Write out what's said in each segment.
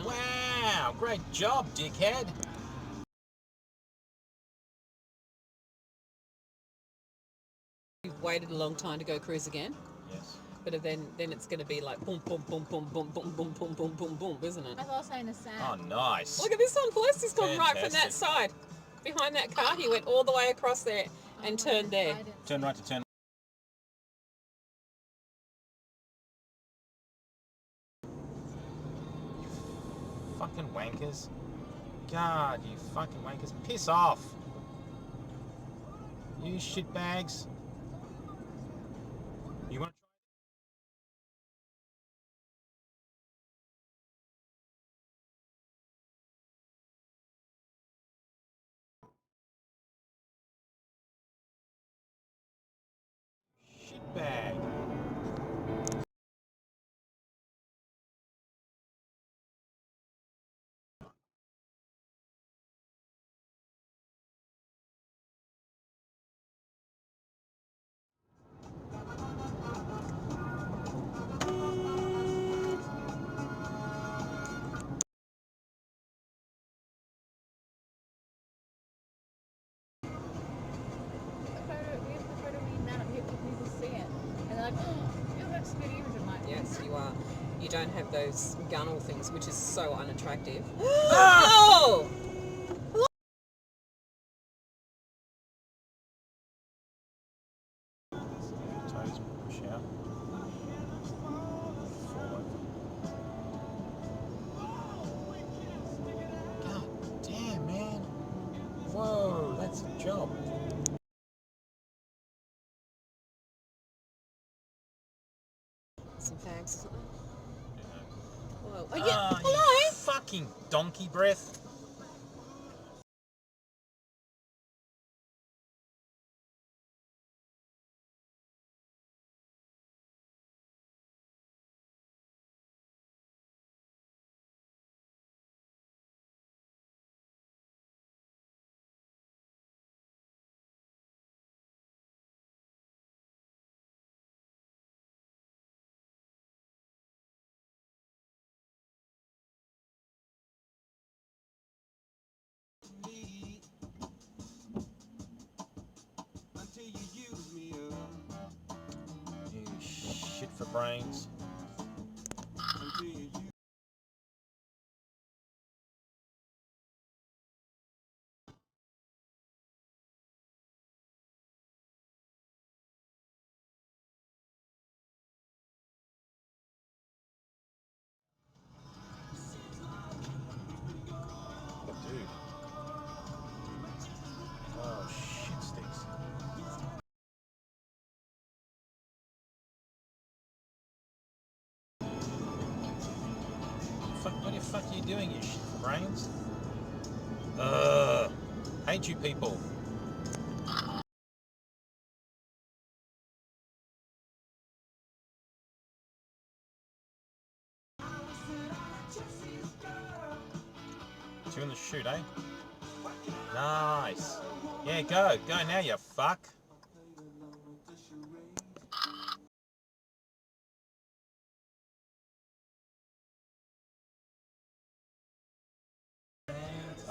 nice. Wow, great job, dickhead. You've waited a long time to go cruise again. Yes. But then it's going to be like boom, boom, boom, boom, boom, boom, boom, boom, boom, boom, boom, isn't it? I was saying the same. Oh, nice. Look at this one. Felicity's gone right from that Fantastic. side. Behind that car, he went all the way across there and turned there. Turn right to turn. Fucking wankers. God, you fucking wankers. Piss off. You shitbags. You want to shitbag? Yes, you are. You don't have those gunnel things, which is so unattractive. Ah! Oh! Toes push out. Forward. God damn, man. Whoa, that's a job. Some fags, isn't it? Yeah. Whoa. Oh, yeah. You Hello? fucking donkey breath. You shit for brains. Dude. Oh, shit sticks. What the fuck are you doing, you shit for brains? Hate you people. Two in the shoot, eh? Nice. Yeah, go. Go now, you fuck.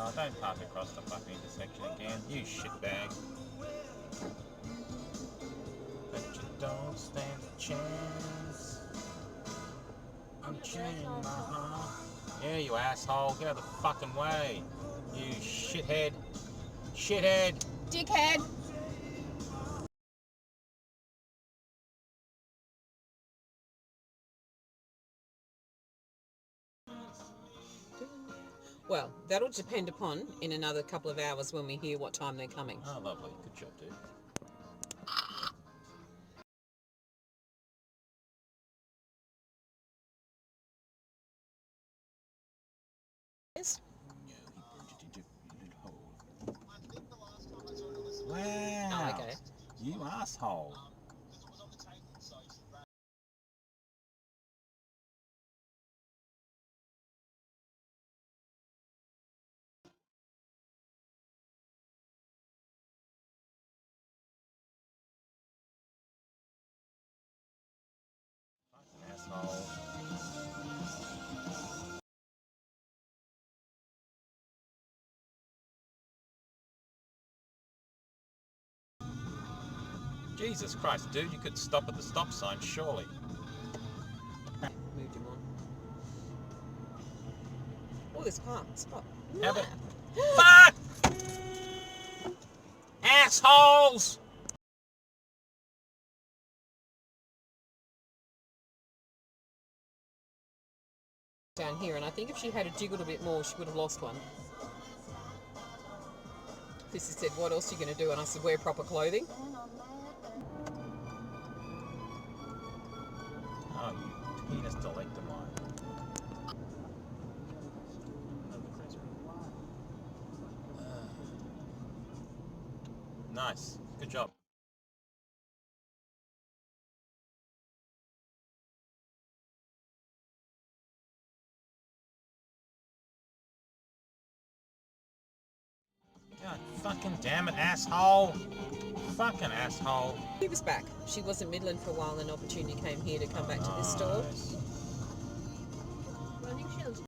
Oh, don't park across the fucking intersection again. You shitbag. But you don't stand a chance. I'm changing my heart. Yeah, you asshole. Get out of the fucking way. You shithead. Shithead. Dickhead. Well, that'll depend upon in another couple of hours when we hear what time they're coming. Oh, lovely. Good job, dude. Yes. Wow. Oh, okay. You asshole. Fucking asshole. Jesus Christ, dude, you could stop at the stop sign, surely. Moved him on. Oh, there's park. Spot. How about... Fuck! Assholes! Down here, and I think if she had jiggled a bit more, she would have lost one. Sissy said, what else are you going to do? And I said, wear proper clothing. Oh, you penis delector mine. Nice. Good job. God fucking damn it, asshole! Fucking asshole. He was back. She was in Midland for a while and an opportunity came here to come back to this store. Nice.